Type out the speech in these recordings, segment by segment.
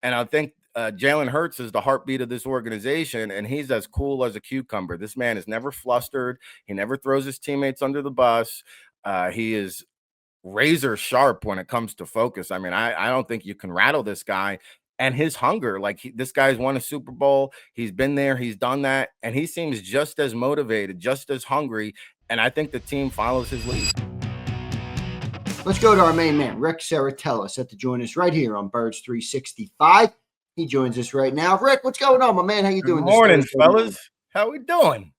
And I think Jalen Hurts is the heartbeat of this organization, and he's as cool as a cucumber. This man is never flustered. He never throws his teammates under the bus. He is razor sharp when it comes to focus. I mean, I don't think you can rattle this guy. And his hunger, like this guy's won a Super Bowl. He's been there. He's done that. And he seems just as motivated, just as hungry. And I think the team follows his lead. Let's go to our main man, Ric Serritella, set to join us right here on Birds 365. He joins us right now. Rick, what's going on, my man? How you doing? Good morning, fellas. How we doing?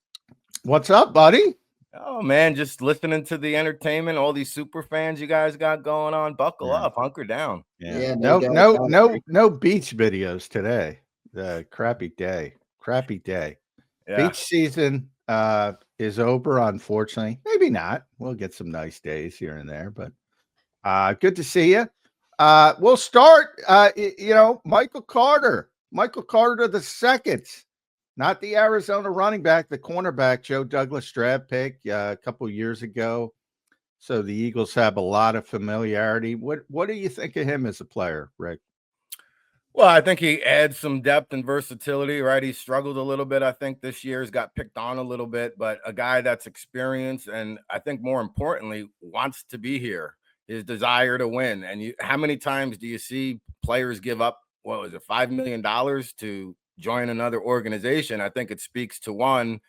What's up, buddy? Oh, man, just listening to the entertainment, all these super fans you guys got going on. Buckle up, hunker down. Yeah, no beach videos today. Crappy day. Yeah. Beach season is over, unfortunately. Maybe not. We'll get some nice days here and there, but good to see you. We'll start, Michael Carter the second. Not the Arizona running back, the cornerback, Joe Douglas draft pick a couple years ago. So the Eagles have a lot of familiarity. What do you think of him as a player, Rick? Well, I think he adds some depth and versatility, right? He struggled a little bit, I think, this year. He's got picked on a little bit, but a guy that's experienced and I think more importantly, wants to be here, his desire to win. And how many times do you see players give up, what was it, $5 million to join another organization? I think it speaks to, one,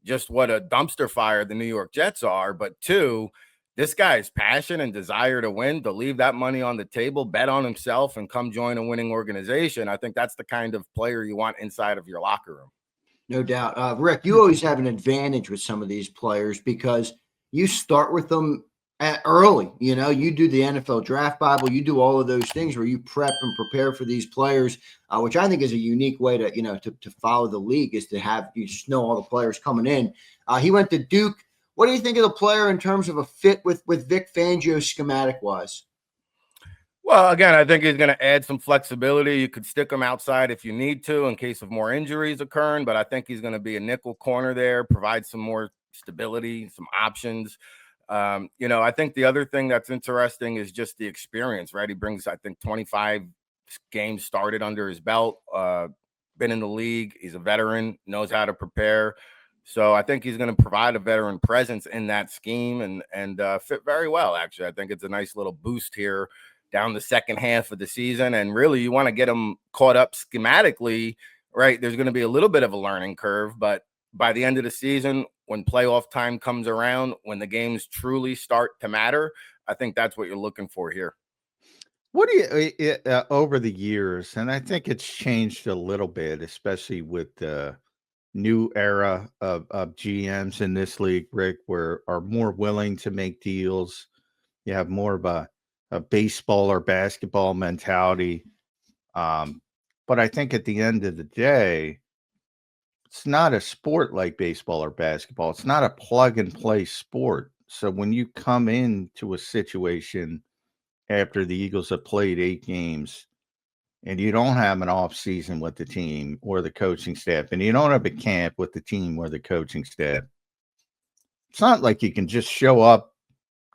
just what a dumpster fire the New York Jets are, but two, this guy's passion and desire to win, to leave that money on the table, bet on himself, and come join a winning organization. I think that's the kind of player you want inside of your locker room. No doubt. Rick, you always have an advantage with some of these players because you start with them early. You do the NFL Draft Bible, you do all of those things where you prep and prepare for these players, which I think is a unique way to follow the league, is to have you just know all the players coming in. He went to Duke. What do you think of the player in terms of a fit with Vic Fangio schematic wise? Well, again, I think he's going to add some flexibility. You could stick him outside if you need to in case of more injuries occurring, but I think he's going to be a nickel corner there, provide some more stability, some options. I think the other thing that's interesting is just the experience, right? He brings, I think, 25 games started under his belt, been in the league. He's a veteran, knows how to prepare. So I think he's going to provide a veteran presence in that scheme and fit very well, actually. I think it's a nice little boost here down the second half of the season. And really, you want to get him caught up schematically, right? There's going to be a little bit of a learning curve, but by the end of the season, when playoff time comes around, when the games truly start to matter, I think that's what you're looking for here. What do you, over the years, and I think it's changed a little bit, especially with the new era of GMs in this league, Rick, are more willing to make deals. You have more of a baseball or basketball mentality. But I think at the end of the day, it's not a sport like baseball or basketball. It's not a plug and play sport. So when you come into a situation after the Eagles have played 8 games and you don't have an off season with the team or the coaching staff, and you don't have a camp with the team or the coaching staff, it's not like you can just show up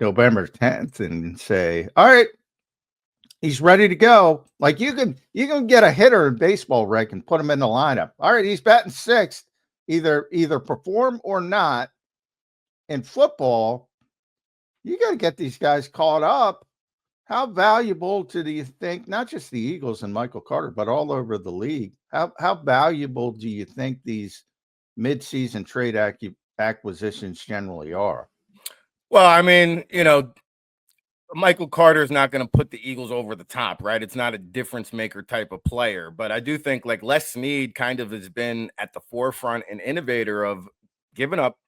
November 10th and say, all right, he's ready to go. Like you can get a hitter in baseball, Rick, and put him in the lineup. All right, he's batting 6th, either perform or not. In football, you got to get these guys caught up. How valuable do you think, not just the Eagles and Michael Carter, but all over the league, how valuable do you think these midseason trade acquisitions generally are? Well, I mean, Michael Carter is not going to put the Eagles over the top, right? It's not a difference maker type of player, but I do think like Les Snead kind of has been at the forefront and innovator of giving up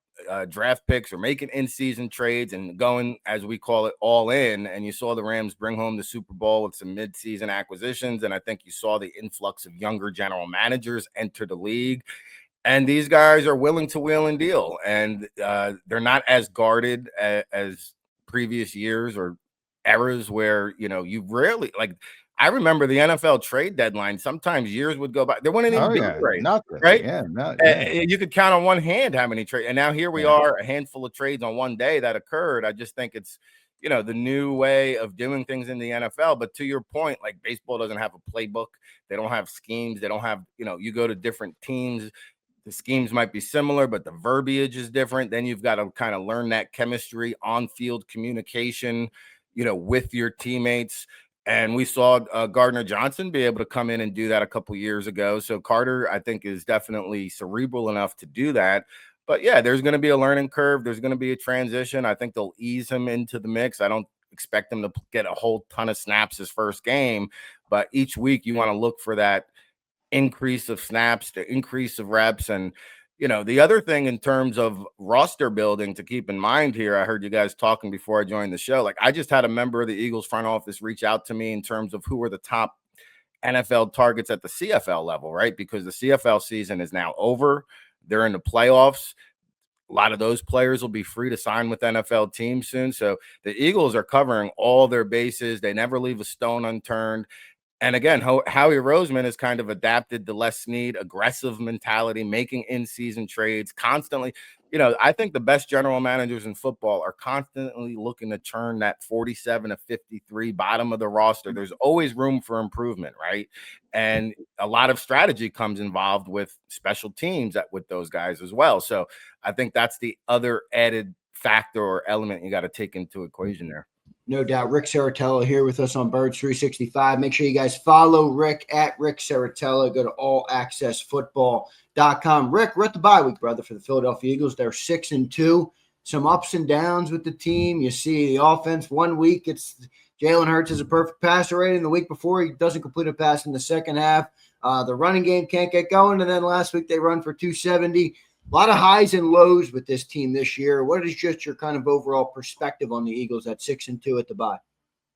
draft picks or making in-season trades and going, as we call it, all in. And you saw the Rams bring home the Super Bowl with some mid-season acquisitions. And I think you saw the influx of younger general managers enter the league. And these guys are willing to wheel and deal. And they're not as guarded as previous years or eras where, you rarely, like, I remember the NFL trade deadline. Sometimes years would go by. There wouldn't even be a trade, right? Yeah, you could count on one hand how many trades. And now here we are, a handful of trades on one day that occurred. I just think it's the new way of doing things in the NFL. But to your point, like baseball doesn't have a playbook. They don't have schemes. They don't have, you go to different teams. The schemes might be similar, but the verbiage is different. Then you've got to kind of learn that chemistry, on-field communication, with your teammates. And we saw Gardner Johnson be able to come in and do that a couple years ago. So Carter, I think, is definitely cerebral enough to do that. But yeah, there's going to be a learning curve. There's going to be a transition. I think they'll ease him into the mix. I don't expect him to get a whole ton of snaps his first game, but each week you want to look for that increase of snaps, the increase of reps. And the other thing in terms of roster building to keep in mind here, I heard you guys talking before I joined the show. Like, I just had a member of the Eagles front office reach out to me in terms of who are the top NFL targets at the CFL level, right? Because the CFL season is now over. They're in the playoffs. A lot of those players will be free to sign with NFL teams soon. So the Eagles are covering all their bases. They never leave a stone unturned. And again, Howie Roseman has kind of adapted the Les Snead aggressive mentality, making in-season trades constantly. I think the best general managers in football are constantly looking to turn that 47 to 53 bottom of the roster. There's always room for improvement, right? And a lot of strategy comes involved with special teams with those guys as well. So I think that's the other added factor or element you got to take into equation there. No doubt. Ric Serritella here with us on Birds 365. Make sure you guys follow Rick at Ric Serritella. Go to allaccessfootball.com. Rick, we're at the bye week, brother, for the Philadelphia Eagles. They're 6-2. Some ups and downs with the team. You see the offense. 1 week, it's Jalen Hurts is a perfect passer rating. The week before, he doesn't complete a pass in the second half. The running game can't get going. And then last week, they run for 270. A lot of highs and lows with this team this year. What is just your kind of overall perspective on the Eagles at 6-2 at the bye?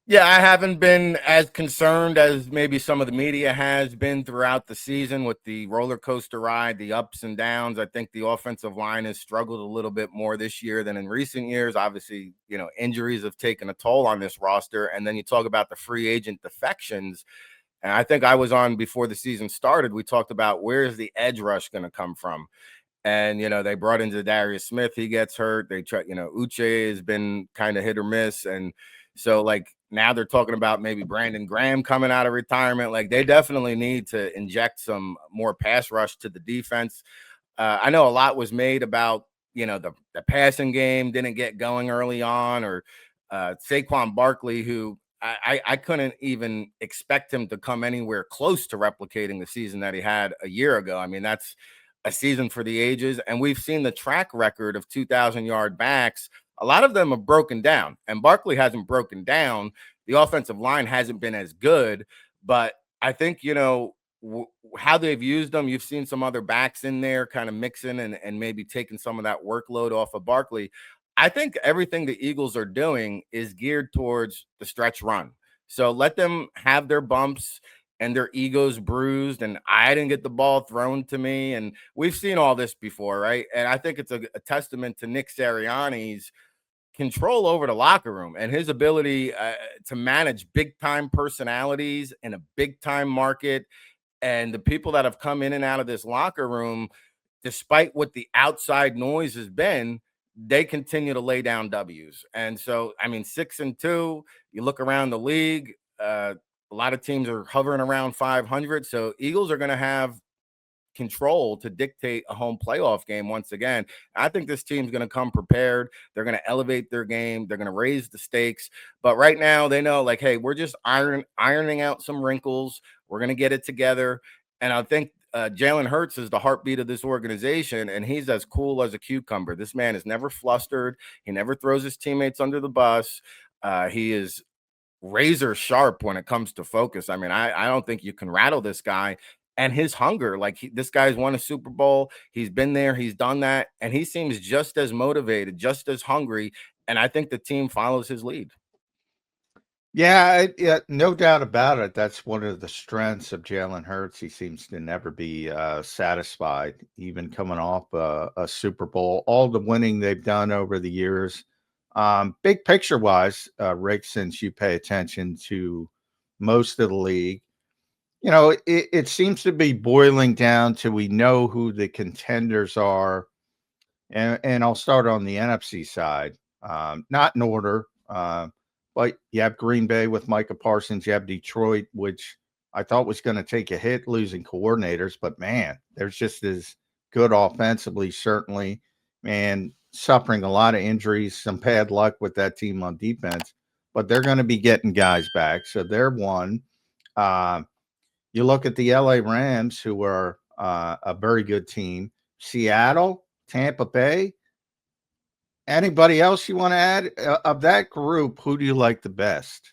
Yeah, I haven't been as concerned as maybe some of the media has been throughout the season with the roller coaster ride, the ups and downs. I think the offensive line has struggled a little bit more this year than in recent years. Obviously, injuries have taken a toll on this roster. And then you talk about the free agent defections. And I think I was on before the season started. We talked about where is the edge rush going to come from? And, they brought in Darius Smith. He gets hurt. They try, Uche has been kind of hit or miss. And so, like, now they're talking about maybe Brandon Graham coming out of retirement. Like, they definitely need to inject some more pass rush to the defense. I know a lot was made about, the passing game didn't get going early on, or Saquon Barkley, who I couldn't even expect him to come anywhere close to replicating the season that he had a year ago. I mean, that's a season for the ages. And we've seen the track record of 2,000-yard backs. A lot of them have broken down, and Barkley hasn't broken down. The offensive line hasn't been as good, but I think, how they've used them. You've seen some other backs in there kind of mixing and maybe taking some of that workload off of Barkley. I think everything the Eagles are doing is geared towards the stretch run. So let them have their bumps and their egos bruised, and I didn't get the ball thrown to me. And we've seen all this before, right? And I think it's a testament to Nick Sirianni's control over the locker room and his ability to manage big-time personalities in a big-time market. And the people that have come in and out of this locker room, despite what the outside noise has been, they continue to lay down W's. And so, I mean, 6-2, you look around the league, a lot of teams are hovering around 500. So Eagles are going to have control to dictate a home playoff game once again. I think this team's going to come prepared. They're going to elevate their game. They're going to raise the stakes. But right now they know, like, hey, we're just ironing out some wrinkles. We're going to get it together. And I think Jalen Hurts is the heartbeat of this organization, and he's as cool as a cucumber. This man is never flustered. He never throws his teammates under the bus. He is razor sharp when it comes to focus. I mean, I don't think you can rattle this guy. And his hunger, like, this guy's won a Super Bowl. He's been there. He's done that. And he seems just as motivated, just as hungry. And I think the team follows his lead. Yeah, no doubt about it. That's one of the strengths of Jalen Hurts. He seems to never be satisfied, even coming off a Super Bowl. All the winning they've done over the years. Big picture wise, Rick, since you pay attention to most of the league, it seems to be boiling down to we know who the contenders are. And I'll start on the NFC side, not in order. But you have Green Bay with Micah Parsons. You have Detroit, which I thought was going to take a hit losing coordinators. But, man, they're just as good offensively, certainly, and suffering a lot of injuries, some bad luck with that team on defense. But they're going to be getting guys back. So they're one. You look at the LA Rams, who are a very good team. Seattle, Tampa Bay. Anybody else you want to add of that group? Who do you like the best?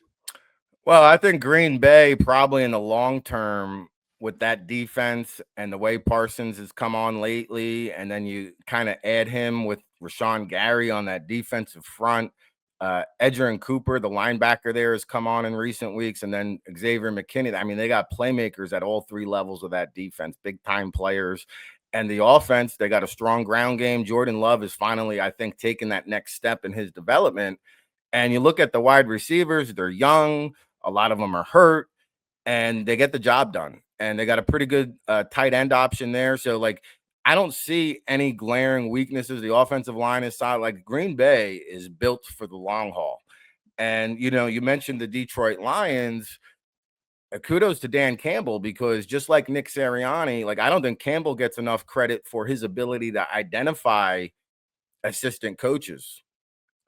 Well, I think Green Bay probably in the long term with that defense and the way Parsons has come on lately, and then you kind of add him with Rashawn Gary on that defensive front. Edgerrin Cooper, the linebacker there, has come on in recent weeks, and then Xavier McKinney. I mean, they got playmakers at all three levels of that defense, big time players. And the offense, they got a strong ground game. Jordan Love is finally, I think, taking that next step in his development. And you look at the wide receivers, they're young. A lot of them are hurt, and they get the job done. And they got a pretty good tight end option there. So, like, I don't see any glaring weaknesses. The offensive line is solid. Like, Green Bay is built for the long haul. And, you know, you mentioned the Detroit Lions. Kudos to Dan Campbell, because just like Nick Sirianni, like, I don't think Campbell gets enough credit for his ability to identify assistant coaches.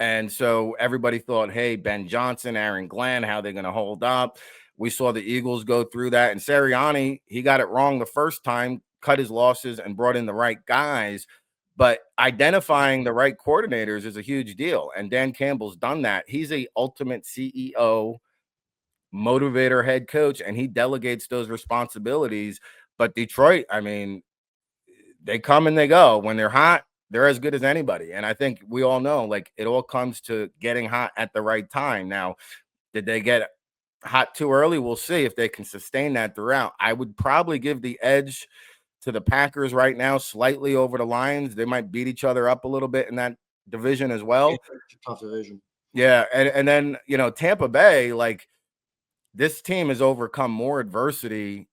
And so everybody thought, hey, Ben Johnson, Aaron Glenn, how they're going to hold up. We saw the Eagles go through that. And Sirianni, he got it wrong the first time, cut his losses and brought in the right guys. But identifying the right coordinators is a huge deal. And Dan Campbell's done that. He's a ultimate CEO, motivator, head coach, and he delegates those responsibilities. But Detroit, I mean, they come and they go. When they're hot, they're as good as anybody. And I think we all know, like, it all comes to getting hot at the right time. Now, did they get hot too early? We'll see if they can sustain that throughout. I would probably give the edge to the Packers right now, slightly over the Lions. They might beat each other up a little bit in that division as well. It's a tough division. Yeah. And then, you know, Tampa Bay, like, this team has overcome more adversity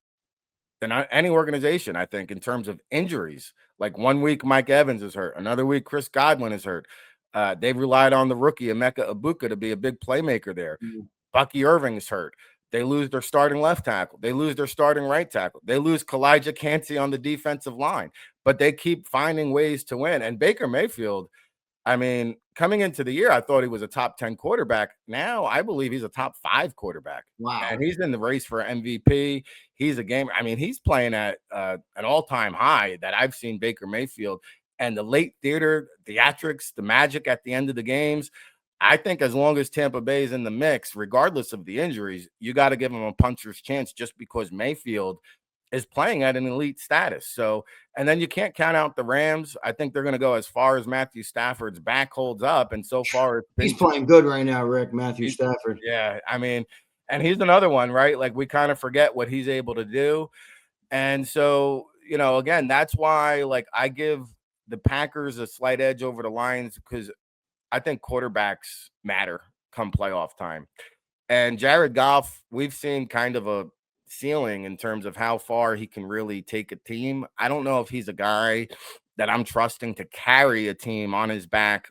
than any organization, I think, in terms of injuries. Like, 1 week Mike Evans is hurt, another week Chris Godwin is hurt. They've relied on the rookie Emeka Ibuka to be a big playmaker there. Bucky Irving is hurt. They lose their starting left tackle. They lose their starting right tackle. They lose Kalijah Kancey on the defensive line, but they keep finding ways to win. And Baker Mayfield, I mean, coming into the year, I thought he was a top 10 quarterback. Now I believe he's a top 5 quarterback. Wow. And he's in the race for MVP. He's a game. I mean, he's playing at an all-time high that I've seen Baker Mayfield. And the late theatrics, the magic at the end of the games, I think as long as Tampa Bay is in the mix, regardless of the injuries, you got to give them a puncher's chance just because Mayfield is playing at an elite status. So, and then you can't count out the Rams. I think they're going to go as far as Matthew Stafford's back holds up. And so far, he's playing good right now, Rick, Matthew Stafford. Yeah. I mean, and he's another one, right? Like, we kind of forget what he's able to do. And so, you know, again, that's why, like, I give the Packers a slight edge over the Lions, because I think quarterbacks matter come playoff time. And Jared Goff, we've seen kind of a ceiling in terms of how far he can really take a team. I don't know if he's a guy that I'm trusting to carry a team on his back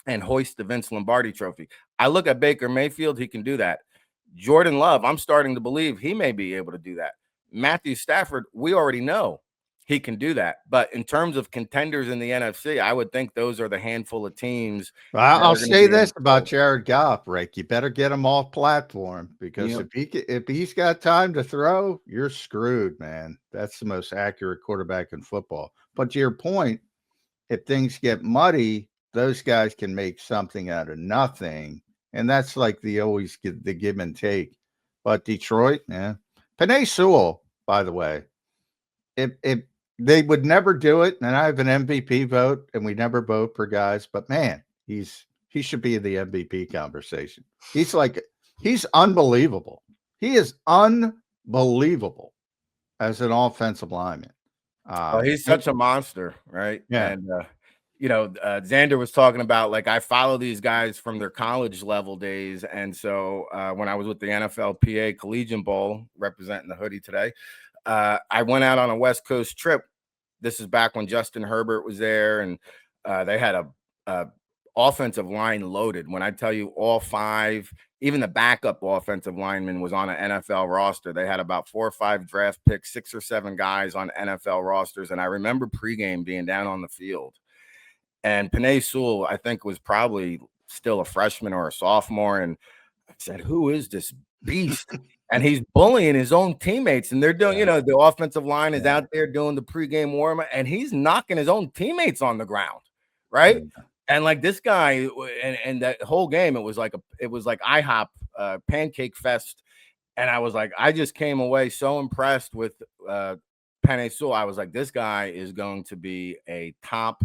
and hoist the Vince Lombardi trophy. I look at Baker Mayfield, he can do that. Jordan Love, I'm starting to believe he may be able to do that. Matthew Stafford, we already know he can do that. But in terms of contenders in the NFC, I would think those are the handful of teams. I'll say this about Jared Goff, Rick. You better get him off platform, because if he's got time to throw, you're screwed, man. That's the most accurate quarterback in football. But to your point, if things get muddy, those guys can make something out of nothing. And that's like the give and take. But Detroit, yeah. Penei Sewell, by the way, if they would never do it, and I have an MVP vote, and we never vote for guys, but man, he should be in the MVP conversation. He's unbelievable. He is unbelievable as an offensive lineman. He's such a monster, right? Yeah. And you know, Zander was talking about, like, I follow these guys from their college level days. And so when I was with the NFLPA Collegiate Bowl representing the hoodie today, I went out on a West Coast trip. This is back when Justin Herbert was there, and they had a offensive line loaded. When I tell you all 5, even the backup offensive lineman was on an NFL roster. They had about 4 or 5 draft picks, 6 or 7 guys on NFL rosters. And I remember pregame being down on the field. And Penei Sewell, I think, was probably still a freshman or a sophomore. And I said, who is this beast? And he's bullying his own teammates. And they're doing, the offensive line is out there doing the pregame warm-up, and he's knocking his own teammates on the ground, right? And like this guy, and that whole game, it was like IHOP pancake fest. And I was like, I just came away so impressed with Penei Sewell. I was like, this guy is going to be a top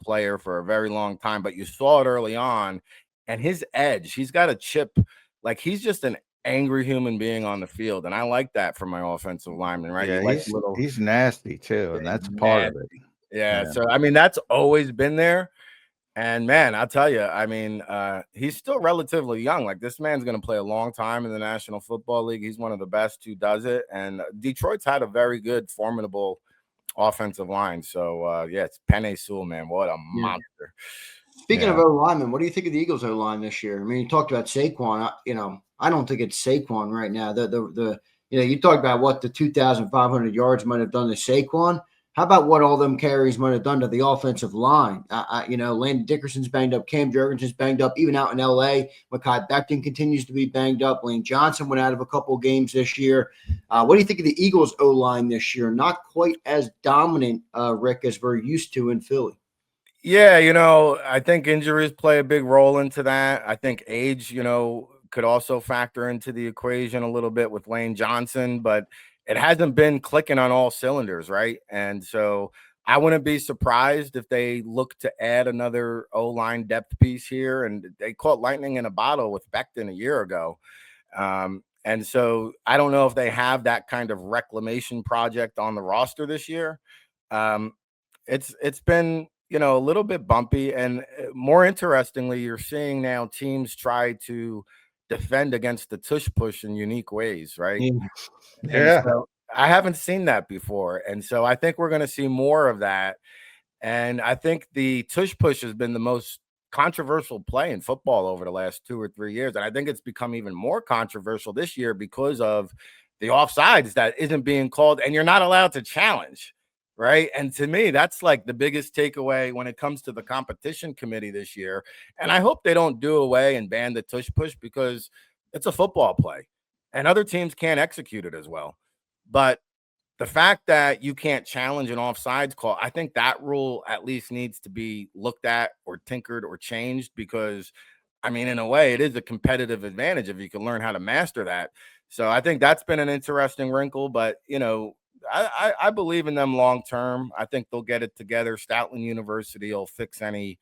player for a very long time. But you saw it early on, and his edge, he's got a chip. Like, he's just an angry human being on the field, and I like that from my offensive lineman, right? Yeah, he's nasty too, and that's part of it. Yeah, so I mean, that's always been there. And man, I'll tell you, I mean, he's still relatively young. Like, this man's going to play a long time in the National Football League. He's one of the best who does it. And Detroit's had a very good, formidable offensive line. So yeah, it's Penei Sewell, man. What a monster. Speaking of O-linemen, what do you think of the Eagles O-line this year? I mean, you talked about Saquon. I don't think it's Saquon right now. You talked about what the 2,500 yards might have done to Saquon. How about what all them carries might have done to the offensive line? Landon Dickerson's banged up. Cam Jurgensen's banged up. Even out in L.A., Mekhi Becton continues to be banged up. Lane Johnson went out of a couple of games this year. What do you think of the Eagles O-line this year? Not quite as dominant, Rick, as we're used to in Philly. Yeah, I think injuries play a big role into that. I think age, could also factor into the equation a little bit with Lane Johnson, but it hasn't been clicking on all cylinders, right? And so I wouldn't be surprised if they look to add another O-line depth piece here. And they caught lightning in a bottle with Becton a year ago. And so I don't know if they have that kind of reclamation project on the roster this year. It's been, a little bit bumpy, and more interestingly, you're seeing now teams try to defend against the tush push in unique ways, right? Yeah. So I haven't seen that before. And so I think we're going to see more of that. And I think the tush push has been the most controversial play in football over the last 2 or 3 years. And I think it's become even more controversial this year because of the offsides that isn't being called, and you're not allowed to challenge. Right. And to me, that's like the biggest takeaway when it comes to the competition committee this year. And I hope they don't do away and ban the tush push, because it's a football play and other teams can't execute it as well. But the fact that you can't challenge an offsides call, I think that rule at least needs to be looked at or tinkered or changed, because, I mean, in a way, it is a competitive advantage if you can learn how to master that. So I think that's been an interesting wrinkle, but, I believe in them long term. I think they'll get it together. Stoutland University will fix any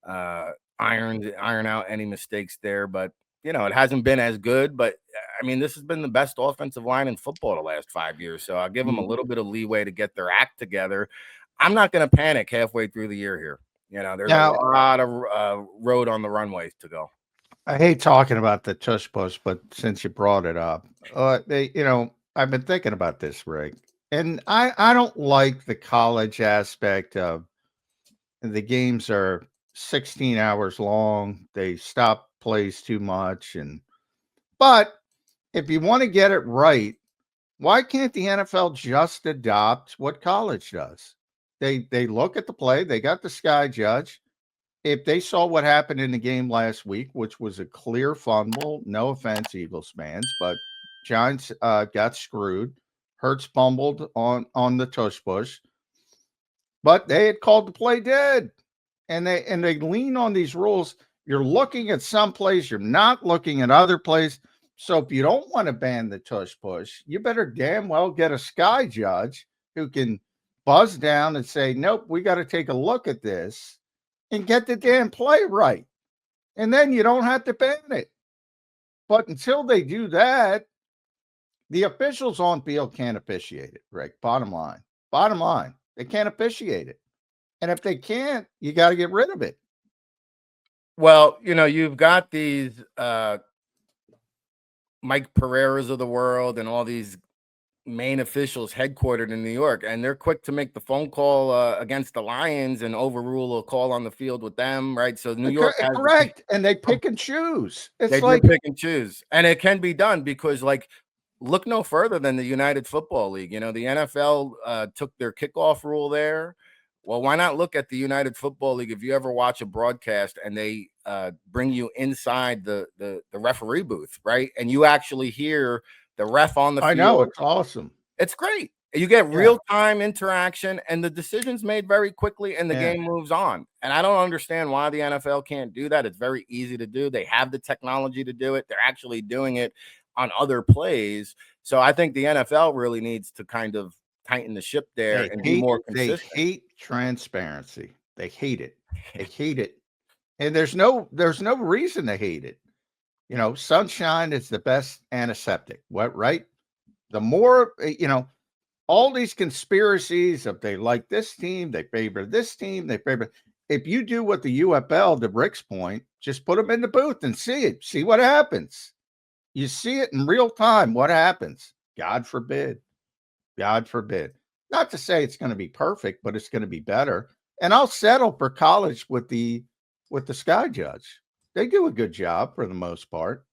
iron out any mistakes there. But it hasn't been as good. But I mean, this has been the best offensive line in football the last 5 years. So I'll give them a little bit of leeway to get their act together. I'm not going to panic halfway through the year here. There's a lot of road on the runways to go. I hate talking about the tush push, but since you brought it up, I've been thinking about this, Rick. And I don't like the college aspect of the games are 16 hours long. They stop plays too much. But if you want to get it right, why can't the NFL just adopt what college does? They look at the play. They got the sky judge. If they saw what happened in the game last week, which was a clear fumble, no offense, Eagles fans, but Giants got screwed. Hurts fumbled on the tush push, but they had called the play dead, and they lean on these rules. You're looking at some plays, you're not looking at other plays. So if you don't want to ban the tush push, you better damn well get a sky judge who can buzz down and say, nope, we got to take a look at this and get the damn play right. And then you don't have to ban it. But until they do that, the officials on field can't officiate it, Rick. Bottom line, they can't officiate it. And if they can't, you got to get rid of it. Well, you've got these Mike Pereiras of the world and all these main officials headquartered in New York, and they're quick to make the phone call against the Lions and overrule a call on the field with them, right? So New York has correct, and they pick and choose. It's they like do pick and choose, and it can be done because, like, look no further than the United Football League. You know, the NFL took their kickoff rule there. Well, why not look at the United Football League? If you ever watch a broadcast and they bring you inside the referee booth, right, and you actually hear the ref on the field. I know, it's awesome. It's great. You get real-time interaction, and the decision's made very quickly, and the game moves on. And I don't understand why the NFL can't do that. It's very easy to do. They have the technology to do it. They're actually doing it on other plays. So I think the NFL really needs to kind of tighten the ship there and be more consistent. They hate transparency. They hate it. They hate it. And there's no reason to hate it. You know, sunshine is the best antiseptic. What, right? The more, all these conspiracies of they like this team, they favor this team, they favor. If you do what the UFL, to Rick's point, just put them in the booth and see it. See what happens. You see it in real time. What happens? God forbid. God forbid. Not to say it's going to be perfect, but it's going to be better. And I'll settle for college with the Sky Judge. They do a good job for the most part.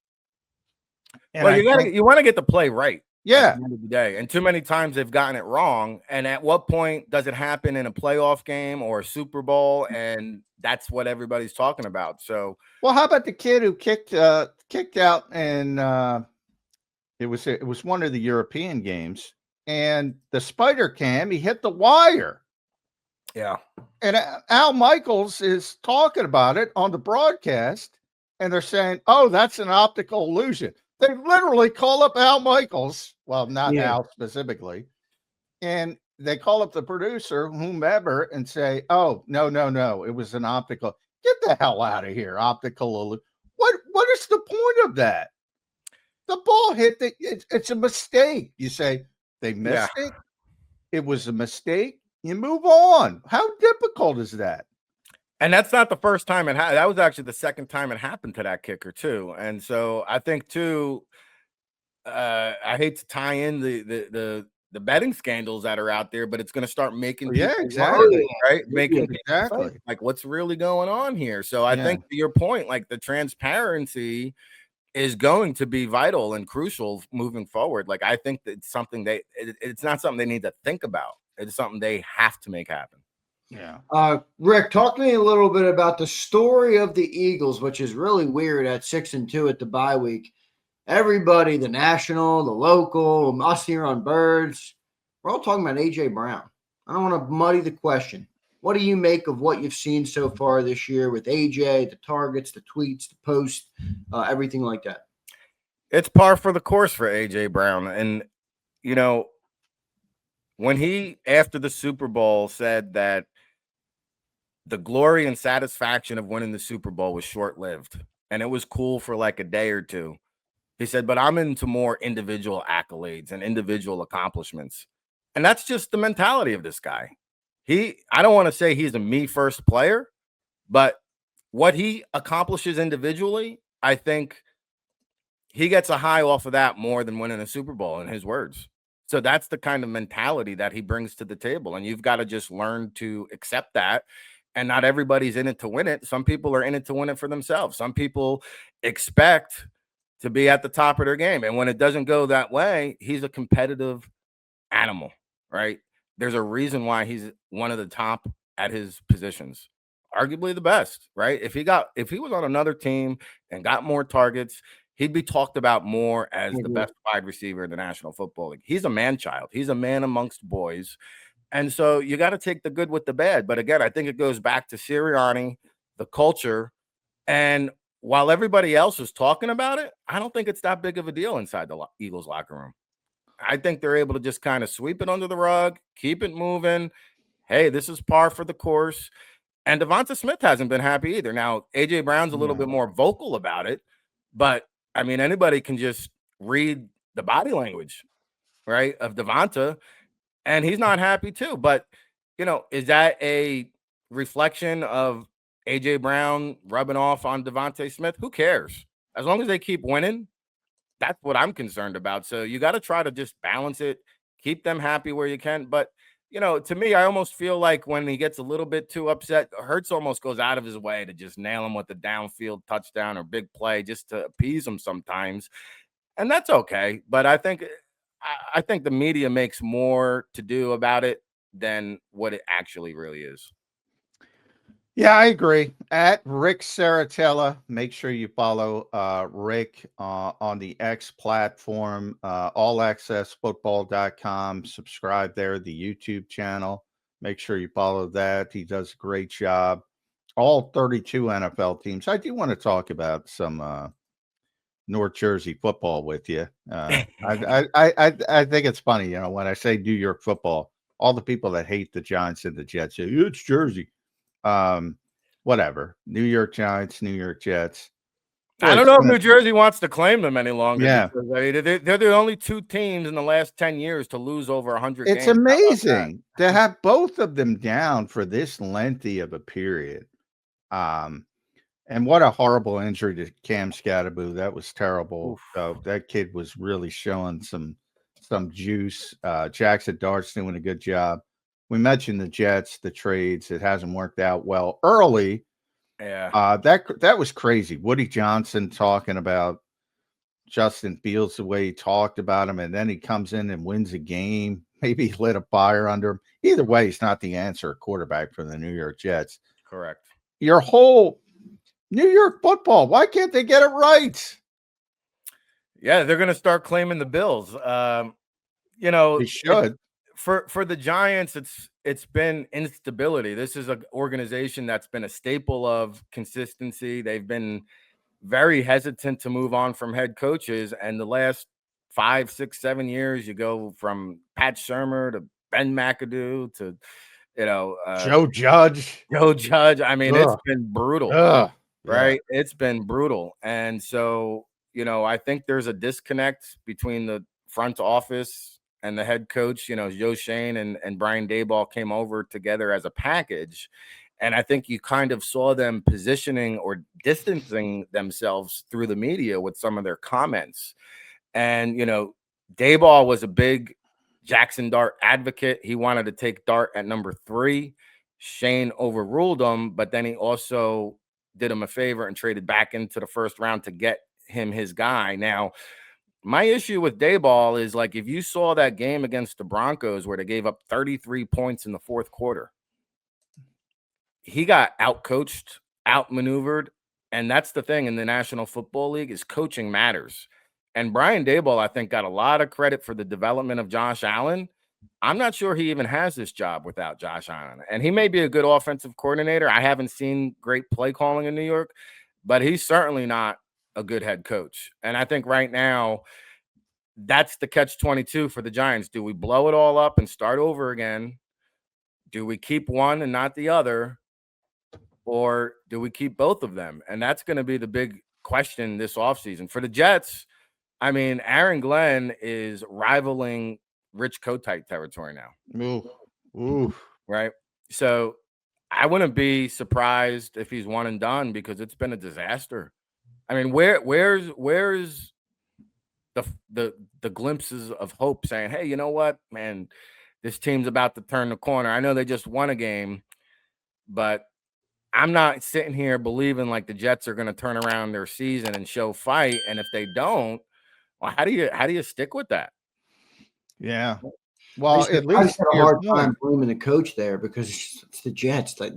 And well, you want to get the play right. Yeah. At the end of the day. And too many times they've gotten it wrong. And at what point does it happen in a playoff game or a Super Bowl? And that's what everybody's talking about. So, well, how about the kid who kicked out and it was one of the European games, and the spider cam, he hit the wire. Yeah. And Al Michaels is talking about it on the broadcast, and they're saying, "Oh, that's an optical illusion." They literally call up Al Michaels. Well, not Al specifically. And they call up the producer, whomever, and say, "Oh, no. It was an optical. Get the hell out of here. Optical illusion. What is the point of that? The ball hit it's a mistake." You say they missed it. It was a mistake. You move on. How difficult is that? And that's not the first time it happened. That was actually the second time it happened to that kicker too. And so I think too, I hate to tie in the betting scandals that are out there, but it's going to start making people exactly right, making people think, like, what's really going on here. So I think to your point, like, the transparency is going to be vital and crucial moving forward. Like, I think that it's something it's not something they need to think about. It's something they have to make happen. Yeah. Rick, talk to me a little bit about the story of the Eagles, which is really weird at 6-2 at the bye week. Everybody, the national, the local, us here on Birds, we're all talking about A.J. Brown. I don't want to muddy the question. What do you make of what you've seen so far this year with A.J., the targets, the tweets, the posts, everything like that? It's par for the course for A.J. Brown. And, when he, after the Super Bowl, said that the glory and satisfaction of winning the Super Bowl was short-lived, and it was cool for like a day or two. He said, but I'm into more individual accolades and individual accomplishments. And that's just the mentality of this guy. I don't want to say he's a me-first player, but what he accomplishes individually, I think he gets a high off of that more than winning a Super Bowl, in his words. So that's the kind of mentality that he brings to the table. And you've got to just learn to accept that. And not everybody's in it to win it. Some people are in it to win it for themselves. Some people expect to be at the top of their game. And when it doesn't go that way, he's a competitive animal, right? There's a reason why he's one of the top at his positions, arguably the best, right? If he was on another team and got more targets, he'd be talked about more as the best wide receiver in the National Football League. He's a man-child. He's a man amongst boys. And so you got to take the good with the bad. But again, I think it goes back to Sirianni, the culture. And while everybody else is talking about it, I don't think it's that big of a deal inside the Eagles locker room. I think they're able to just kind of sweep it under the rug, keep it moving. Hey, this is par for the course. And Devonta Smith hasn't been happy either. Now, A.J. Brown's a little bit more vocal about it. But, I mean, anybody can just read the body language, right, of Devonta. And he's not happy too. But, is that a reflection of A.J. Brown rubbing off on Devonta Smith? Who cares? As long as they keep winning, that's what I'm concerned about. So you got to try to just balance it, keep them happy where you can. But, to me, I almost feel like when he gets a little bit too upset, Hurts almost goes out of his way to just nail him with a downfield touchdown or big play just to appease him sometimes. And that's okay. But I think the media makes more to do about it than what it actually really is. Yeah, I agree. At Ric Serritella, make sure you follow Rick on the X platform, allaccessfootball.com. Subscribe there, the YouTube channel. Make sure you follow that. He does a great job. All 32 NFL teams. I do want to talk about some North Jersey football with you. I think it's funny, when I say New York football, all the people that hate the Giants and the Jets say it's Jersey. Whatever. New York Giants, New York Jets. I don't know if New Jersey wants to claim them any longer. Yeah. Because, they're the only two teams in the last 10 years to lose over 100 games. It's amazing to have both of them down for this lengthy of a period. And what a horrible injury to Cam Scatteraboo. That was terrible. That kid was really showing some juice. Jackson Dart's doing a good job. We mentioned the Jets, the trades. It hasn't worked out well early. Yeah. That was crazy. Woody Johnson talking about Justin Fields the way he talked about him, and then he comes in and wins a game. Maybe he lit a fire under him. Either way, he's not the answer quarterback for the New York Jets. Correct. Your whole New York football, why can't they get it right? Yeah, they're going to start claiming the Bills. They should. For the Giants, it's been instability. This is an organization that's been a staple of consistency. They've been very hesitant to move on from head coaches, and the last 5, 6, 7 years, you go from Pat Shermer to Ben McAdoo to Joe Judge. I mean, it's been brutal. Right? Yeah. It's been brutal. And so, I think there's a disconnect between the front office and the head coach. Joe Shane and Brian Daboll came over together as a package. And I think you kind of saw them positioning or distancing themselves through the media with some of their comments. And, Daboll was a big Jackson Dart advocate. He wanted to take Dart at number 3. Shane overruled him, but then he also did him a favor and traded back into the first round to get him his guy. Now, my issue with Daboll is, like, if you saw that game against the Broncos where they gave up 33 points in the fourth quarter, he got outcoached, outmaneuvered, and that's the thing in the National Football League is coaching matters. And Brian Daboll, I think, got a lot of credit for the development of Josh Allen. I'm not sure he even has this job without Josh Allen. And he may be a good offensive coordinator. I haven't seen great play calling in New York, but he's certainly not a good head coach. And I think right now, that's the catch-22 for the Giants. Do we blow it all up and start over again? Do we keep one and not the other? Or do we keep both of them? And that's going to be the big question this offseason. For the Jets, I mean, Aaron Glenn is rivaling Rich Kotite territory now. Ooh. Right? So I wouldn't be surprised if he's one and done because it's been a disaster. I mean, where's the glimpses of hope saying, hey, you know what, man, this team's about to turn the corner. I know they just won a game, but I'm not sitting here believing like the Jets are going to turn around their season and show fight. And if they don't, well, how do you stick with that? Yeah. Well, at least I just had a hard time blaming the coach there because it's the Jets. Like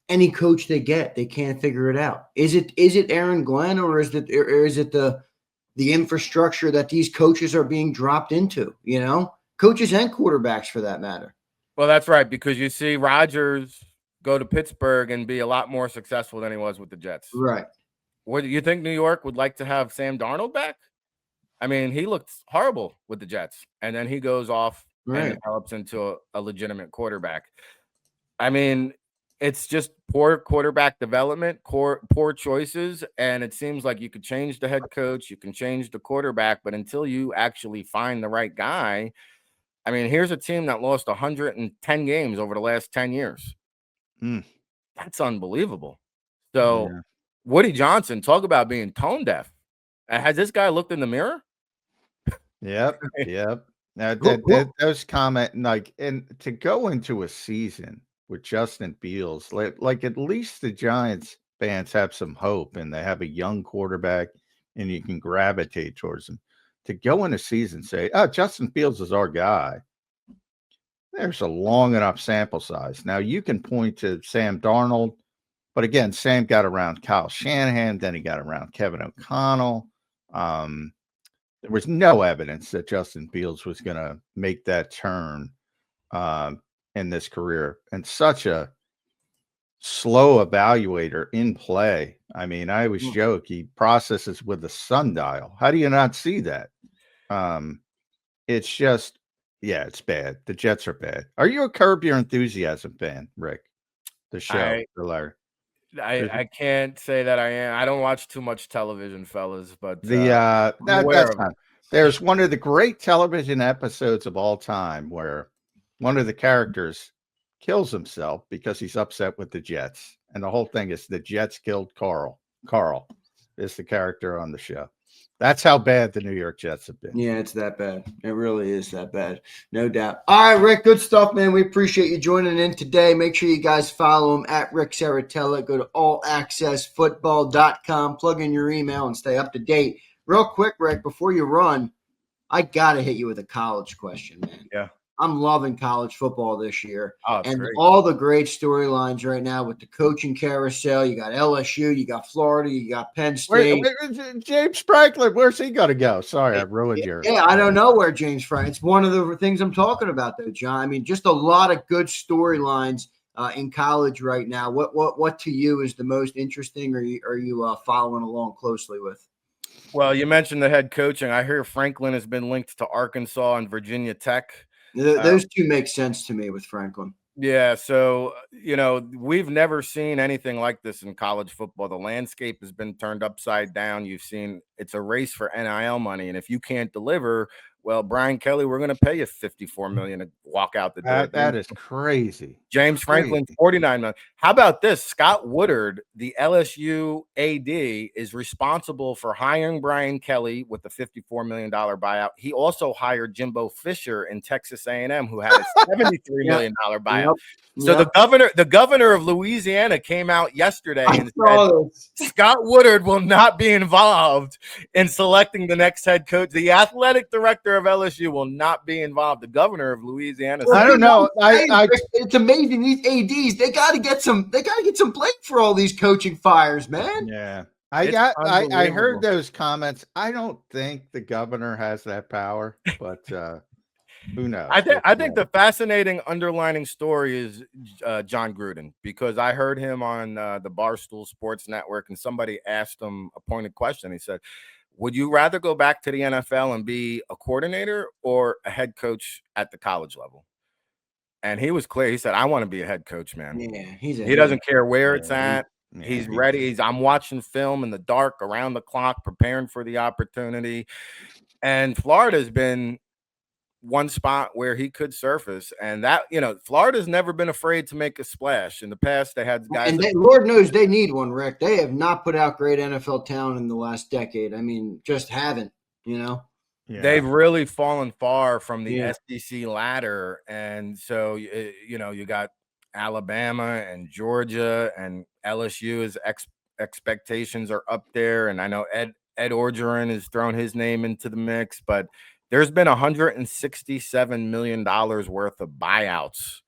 any coach they get, they can't figure it out. Is it Aaron Glenn or is it the infrastructure that these coaches are being dropped into? Coaches and quarterbacks for that matter. Well, that's right, because you see Rodgers go to Pittsburgh and be a lot more successful than he was with the Jets. Right. What do you think? New York would like to have Sam Darnold back? I mean, he looked horrible with the Jets, and then he goes off and develops into a legitimate quarterback. I mean, it's just poor quarterback development, poor choices, and it seems like you could change the head coach, you can change the quarterback, but until you actually find the right guy, I mean, here's a team that lost 110 games over the last 10 years. That's unbelievable. So, Woody Johnson, talk about being tone deaf. Has this guy looked in the mirror? Yep. Now those and to go into a season with Justin Fields, like at least the Giants fans have some hope and they have a young quarterback and you can gravitate towards him. To go in a season say, oh, Justin Fields is our guy. There's a long enough sample size. Now you can point to Sam Darnold, but again, Sam got around Kyle Shanahan, then he got around Kevin O'Connell. There was no evidence that Justin Fields was going to make that turn in this career, and such a slow evaluator in play. I mean, I always joke he processes with a sundial. How do you not see that? It's just, yeah, it's bad. The Jets are bad. Are you a Curb Your Enthusiasm fan, Rick? The show, I can't say that I am. I don't watch too much television, fellas, but that's not. There's one of the great television episodes of all time where one of the characters kills himself because he's upset with the Jets, and the whole thing is the Jets killed Carl. Carl is the character on the show. That's how bad the New York Jets have been. Yeah, it's that bad. It really is that bad. No doubt. All right, Rick, good stuff, man. We appreciate you joining in today. Make sure you guys follow him at Ric Serritella. Go to allaccessfootball.com. Plug in your email and stay up to date. Real quick, Rick, before you run, I got to hit you with a college question, man. Yeah. I'm loving college football this year. Oh, and great. All the great storylines right now with the coaching carousel. You got LSU, you got Florida, you got Penn State. James Franklin, where's he going to go? Sorry, I ruined your. Yeah, I don't know where James Franklin. It's one of the things I'm talking about, though, John. I mean, just a lot of good storylines in college right now. What to you is the most interesting, or are you following along closely with? Well, you mentioned the head coaching. I hear Franklin has been linked to Arkansas and Virginia Tech. Those two make sense to me with Franklin. Yeah, so, we've never seen anything like this in college football. The landscape has been turned upside down. You've seen it's a race for NIL money, and if you can't deliver, well, Brian Kelly, we're going to pay you $54 million to walk out the door. That is crazy. James Franklin, $49 million. How about this? Scott Woodard, the LSU AD, is responsible for hiring Brian Kelly with the $54 million buyout. He also hired Jimbo Fisher in Texas A&M, who had a $73 million buyout. So the governor of Louisiana came out yesterday and said Scott Woodard will not be involved in selecting the next head coach. The athletic director of LSU will not be involved. The governor of Louisiana. I don't know. It's amazing. These ADs, they got to get some blame for all these coaching fires, man. Yeah. I heard those comments. I don't think the governor has that power, but who knows? I think the fascinating underlining story is John Gruden, because I heard him on the Barstool Sports Network, and somebody asked him a pointed question. He said, would you rather go back to the NFL and be a coordinator or a head coach at the college level? And he was clear. He said, I want to be a head coach, man. Yeah, he doesn't care where it's at. He's ready. I'm watching film in the dark, around the clock, preparing for the opportunity. And Florida's been one spot where he could surface, and that, Florida's never been afraid to make a splash. In the past, they had guys, and Lord knows they need one, Rick. They have not put out great NFL talent in the last decade. I mean, just haven't. They've really fallen far from the SEC ladder, and so you got Alabama and Georgia and LSU. Expectations are up there, and I know Ed Orgeron has thrown his name into the mix, but there's been $167 million worth of buyouts.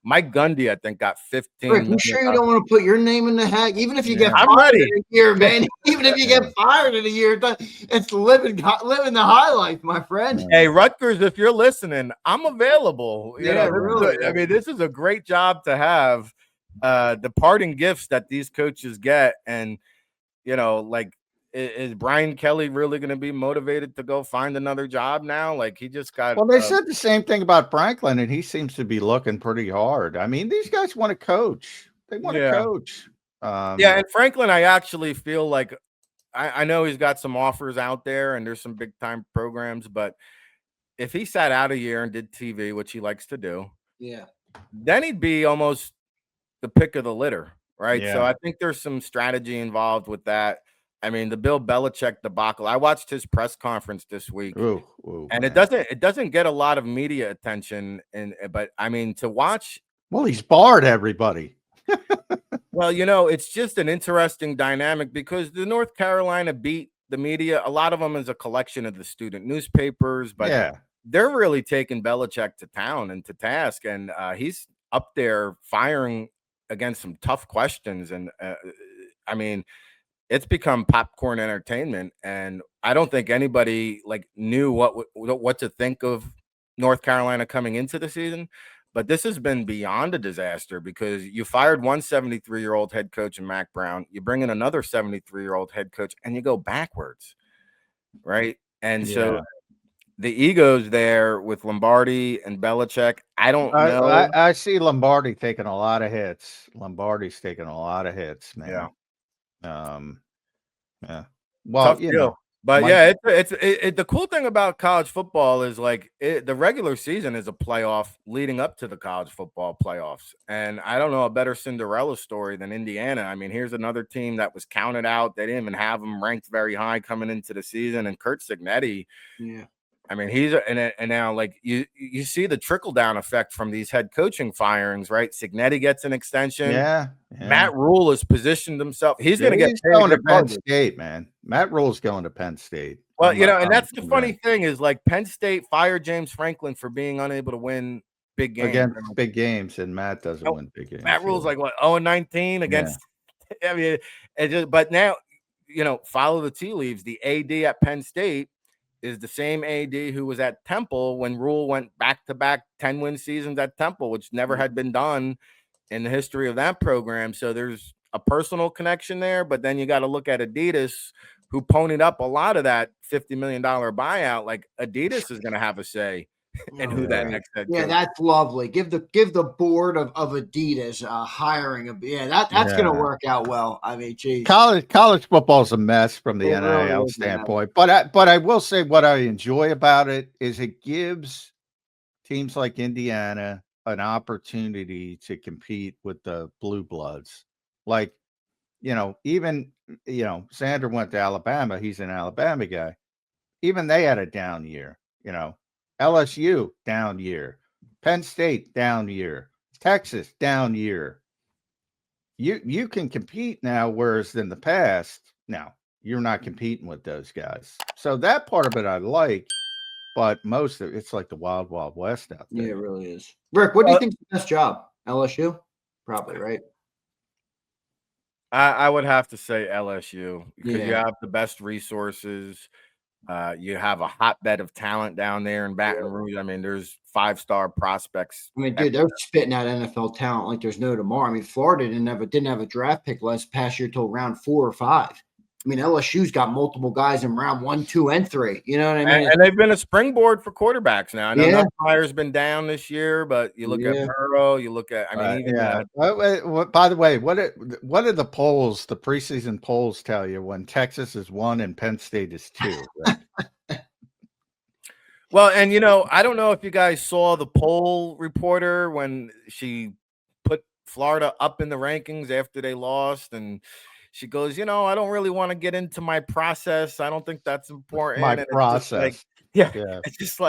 Mike Gundy, I think, got 15. Rick, you sure you don't want to put your name in the hat? Even if you get I'm fired ready. in a year, man. Even if you get fired in a year, it's living the high life, my friend. Hey, Rutgers, if you're listening, I'm available. Really. I mean, this is a great job to have. The parting gifts that these coaches get, and is Brian Kelly really going to be motivated to go find another job now? Like, he just got. Well, they said the same thing about Franklin, and he seems to be looking pretty hard. I mean, these guys want to coach. They want to coach. And Franklin, I actually feel like I know he's got some offers out there, and there's some big time programs, but if he sat out a year and did TV, which he likes to do, then he'd be almost the pick of the litter, right? Yeah. So I think there's some strategy involved with that. I mean, the Bill Belichick debacle. I watched his press conference this week, Ooh, and man. it doesn't get a lot of media attention. But I mean, to watch. Well, he's barred everybody. Well, it's just an interesting dynamic because the North Carolina beat the media. A lot of them is a collection of the student newspapers, but Yeah. they're really taking Belichick to town and to task, and he's up there firing against some tough questions. And I mean, it's become popcorn entertainment, and I don't think anybody knew what to think of North Carolina coming into the season. But this has been beyond a disaster because you fired one 73-year-old head coach in Mac Brown, you bring in another 73-year-old head coach, and you go backwards, right? And so the egos there with Lombardi and Belichick, I don't know. I see Lombardi taking a lot of hits. Lombardi's taking a lot of hits, man. Yeah. Well, Tough deal. But it's the cool thing about college football is the regular season is a playoff leading up to the college football playoffs. And I don't know a better Cinderella story than Indiana. I mean, here's another team that was counted out. They didn't even have them ranked very high coming into the season. And Kurt Cignetti, I mean, he's and now you see the trickle down effect from these head coaching firings, right? Cignetti gets an extension. Yeah. Matt Rule has positioned himself. He's going to get paid going to Penn State, man. Matt Rule's going to Penn State. Well, and that's the funny thing is Penn State fired James Franklin for being unable to win big games against big games, and Matt doesn't win big games. Matt Rule's 0-19 against. I mean, but now follow the tea leaves. The AD at Penn State is the same AD who was at Temple when Rule went back-to-back 10-win seasons at Temple, which never had been done in the history of that program. So there's a personal connection there, but then you got to look at Adidas, who ponied up a lot of that $50 million buyout. Adidas is going to have a say in who that next head coach. Yeah, that's lovely. Give the board of Adidas hiring that's going to work out well. I mean, geez. College football is a mess from the NIL standpoint, but I will say what I enjoy about it is it gives teams like Indiana an opportunity to compete with the blue bloods. Even Zander went to Alabama. He's an Alabama guy. Even they had a down year. LSU down year, Penn State down year, Texas down year. You can compete now, whereas in the past, now you're not competing with those guys. So that part of it I like, but most of it's like the wild, wild west out there. Yeah, it really is. Rick, what do you think is the best job? LSU? Probably, right? I would have to say LSU because you have the best resources. You have a hotbed of talent down there in Baton Rouge. I mean, there's 5-star prospects. I mean, dude, they're spitting out NFL talent like there's no tomorrow. I mean, Florida didn't have a draft pick last past year till round 4 or 5. I mean, LSU's got multiple guys in round 1, 2, and 3. You know what I mean? And they've been a springboard for quartarbacks now. I know Nussmeier's been down this year, but you look at Burrow, you look at by the way, what did the polls, the preseason polls, tell you when Texas is 1 and Penn State is 2? Right? Well, and I don't know if you guys saw the poll reporter when she put Florida up in the rankings after they lost, and she goes, I don't really want to get into my process. I don't think that's important. My process. It's just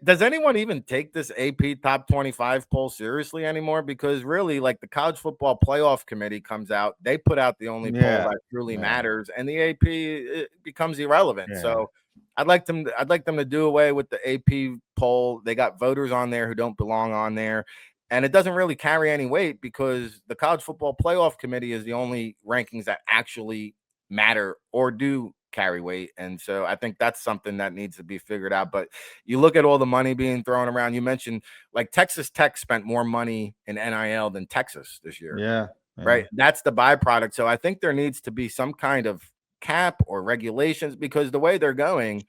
does anyone even take this AP top 25 poll seriously anymore? Because really, the college football playoff committee comes out, they put out the only poll that truly matters, and the AP it becomes irrelevant. Yeah. So I'd like them to do away with the AP poll. They got voters on there who don't belong on there. And it doesn't really carry any weight because the college football playoff committee is the only rankings that actually matter or do carry weight. And so I think that's something that needs to be figured out. But you look at all the money being thrown around. You mentioned Texas Tech spent more money in NIL than Texas this year. Yeah. Right. That's the byproduct. So I think there needs to be some kind of cap or regulations because the way they're going,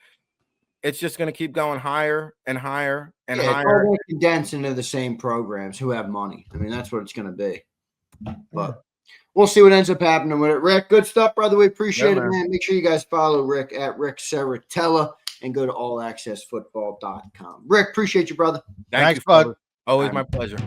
it's just going to keep going higher and higher and higher. All condense into the same programs who have money. I mean, that's what it's going to be. But we'll see what ends up happening with it. Rick, good stuff, brother. We appreciate it, man. Make sure you guys follow Rick at Ric Serritella and go to allaccessfootball.com. Rick, appreciate you, brother. Thanks, bud. Always my pleasure.